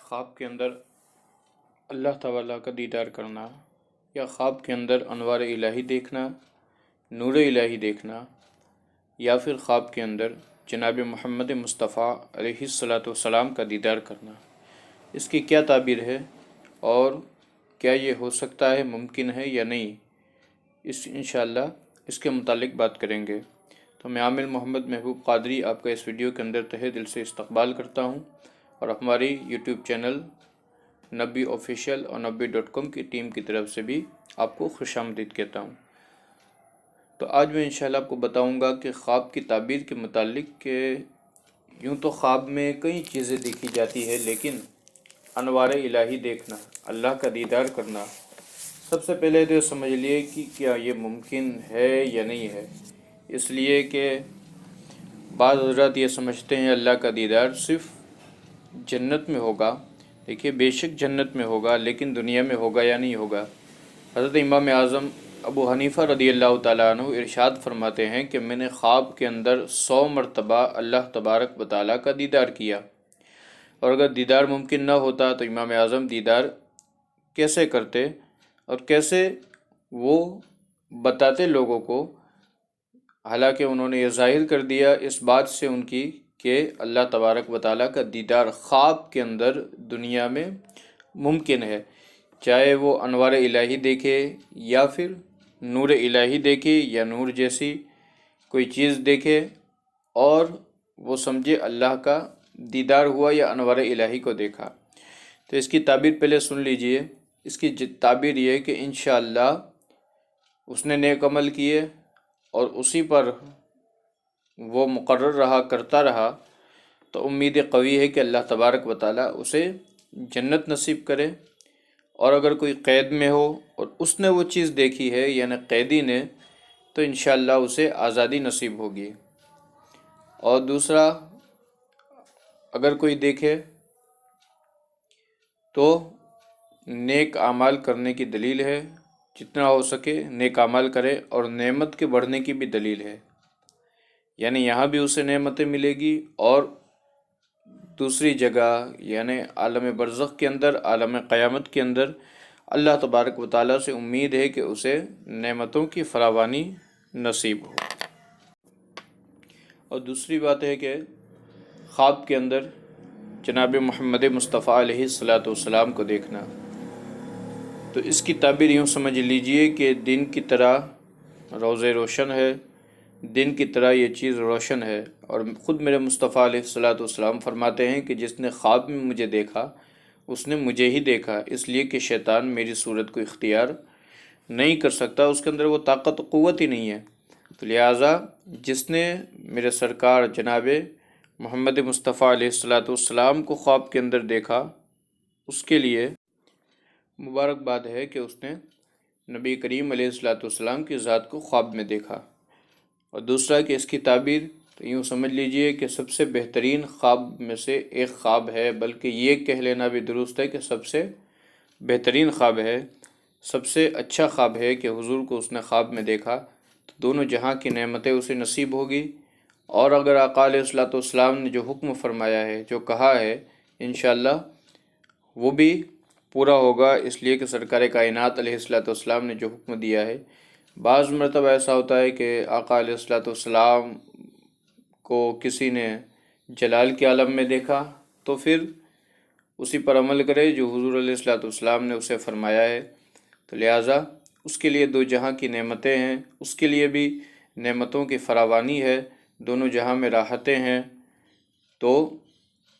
خواب کے اندر اللہ تعالیٰ کا دیدار کرنا یا خواب کے اندر انوار الہی دیکھنا، نور الہی دیکھنا، یا پھر خواب کے اندر جناب محمد مصطفیٰ علیہ الصلاۃ والسلام کا دیدار کرنا، اس کی کیا تعبیر ہے اور کیا یہ ہو سکتا ہے، ممکن ہے یا نہیں، انشاءاللہ اس کے متعلق بات کریں گے۔ تو میں عامل محمد محبوب قادری آپ کا اس ویڈیو کے اندر تہہ دل سے استقبال کرتا ہوں اور ہماری یوٹیوب چینل نبی آفیشیل اور نبی.com کی ٹیم کی طرف سے بھی آپ کو خوش آمدید کہتا ہوں۔ تو آج میں انشاءاللہ آپ کو بتاؤں گا کہ خواب کی تعبیر کے متعلق کہ یوں تو خواب میں کئی چیزیں دیکھی جاتی ہے، لیکن انوار الہی دیکھنا، اللہ کا دیدار کرنا، سب سے پہلے تو سمجھ لیے کہ کیا یہ ممکن ہے یا نہیں ہے۔ اس لیے کہ بعض حضرات یہ سمجھتے ہیں اللہ کا دیدار صرف جنت میں ہوگا۔ دیکھیے بے شک جنت میں ہوگا، لیکن دنیا میں ہوگا یا نہیں ہوگا۔ حضرت امام اعظم ابو حنیفہ رضی اللہ تعالیٰ عنہ ارشاد فرماتے ہیں کہ میں نے خواب کے اندر 100 مرتبہ اللہ تبارک و تعالیٰ کا دیدار کیا، اور اگر دیدار ممکن نہ ہوتا تو امام اعظم دیدار کیسے کرتے اور کیسے وہ بتاتے لوگوں کو، حالانکہ انہوں نے یہ ظاہر کر دیا اس بات سے ان کی کہ اللہ تبارک و تعالیٰ کا دیدار خواب کے اندر دنیا میں ممکن ہے، چاہے وہ انوار الہی دیکھے یا پھر نور الہی دیکھے یا نور جیسی کوئی چیز دیکھے اور وہ سمجھے اللہ کا دیدار ہوا یا انوار الہی کو دیکھا۔ تو اس کی تعبیر پہلے سن لیجئے۔ اس کی تعبیر یہ ہے کہ انشاءاللہ اس نے نیک عمل کیے اور اسی پر وہ مقرر رہا، کرتا رہا، تو امید قوی ہے کہ اللہ تبارک و تعالیٰ اسے جنت نصیب کرے، اور اگر کوئی قید میں ہو اور اس نے وہ چیز دیکھی ہے یعنی قیدی نے، تو انشاءاللہ اسے آزادی نصیب ہوگی۔ اور دوسرا، اگر کوئی دیکھے تو نیک اعمال کرنے کی دلیل ہے، جتنا ہو سکے نیک اعمال کرے، اور نعمت کے بڑھنے کی بھی دلیل ہے، یعنی یہاں بھی اسے نعمتیں ملے گی اور دوسری جگہ یعنی عالم برزخ کے اندر، عالم قیامت کے اندر اللہ تبارک و تعالیٰ سے امید ہے کہ اسے نعمتوں کی فراوانی نصیب ہو۔ اور دوسری بات ہے کہ خواب کے اندر جناب محمد مصطفیٰ علیہ الصلاۃ والسلام کو دیکھنا، تو اس کی تعبیر یوں سمجھ لیجئے کہ دن کی طرح روز روشن ہے، دن کی طرح یہ چیز روشن ہے، اور خود میرے مصطفیٰ علیہ الصلاۃ والسلام فرماتے ہیں کہ جس نے خواب میں مجھے دیکھا اس نے مجھے ہی دیکھا، اس لیے کہ شیطان میری صورت کو اختیار نہیں کر سکتا، اس کے اندر وہ طاقت و قوت ہی نہیں ہے۔ تو لہٰذا جس نے میرے سرکار جناب محمد مصطفیٰ علیہ الصلاۃ والسلام کو خواب کے اندر دیکھا، اس کے لیے مبارکباد ہے کہ اس نے نبی کریم علیہ الصلاۃ والسلام کی ذات کو خواب میں دیکھا۔ اور دوسرا کہ اس کی تعبیر تو یوں سمجھ لیجئے کہ سب سے بہترین خواب میں سے ایک خواب ہے، بلکہ یہ کہہ لینا بھی درست ہے کہ سب سے بہترین خواب ہے، سب سے اچھا خواب ہے کہ حضور کو اس نے خواب میں دیکھا، تو دونوں جہاں کی نعمتیں اسے نصیب ہوگی، اور اگر آقا علیہ الصلاۃ والسلام نے جو حکم فرمایا ہے، جو کہا ہے، انشاءاللہ وہ بھی پورا ہوگا، اس لیے کہ سرکار کائنات علیہ الصلاۃ والسلام نے جو حکم دیا ہے۔ بعض مرتبہ ایسا ہوتا ہے کہ آقا علیہ الصلاۃ والسلام کو کسی نے جلال کے عالم میں دیکھا تو پھر اسی پر عمل کرے جو حضور علیہ الصلاۃ والسلام نے اسے فرمایا ہے، تو لہٰذا اس کے لیے دو جہاں کی نعمتیں ہیں، اس کے لیے بھی نعمتوں کی فراوانی ہے، دونوں جہاں میں راحتیں ہیں۔ تو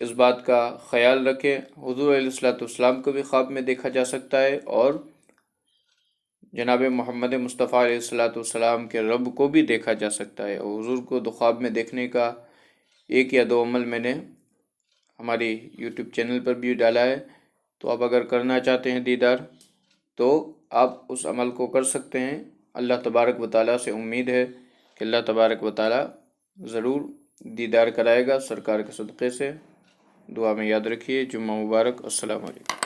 اس بات کا خیال رکھیں، حضور علیہ الصلاۃ والسلام کو بھی خواب میں دیکھا جا سکتا ہے، اور جناب محمد مصطفیٰ علیہ الصلاۃ والسلام کے رب کو بھی دیکھا جا سکتا ہے۔ اور حضور کو خواب میں دیکھنے کا ایک یا دو عمل میں نے ہماری یوٹیوب چینل پر بھی ڈالا ہے، تو آپ اگر کرنا چاہتے ہیں دیدار تو آپ اس عمل کو کر سکتے ہیں۔ اللہ تبارک و تعالیٰ سے امید ہے کہ اللہ تبارک و تعالیٰ ضرور دیدار کرائے گا سرکار کے صدقے سے۔ دعا میں یاد رکھیے۔ جمعہ مبارک۔ السلام علیکم۔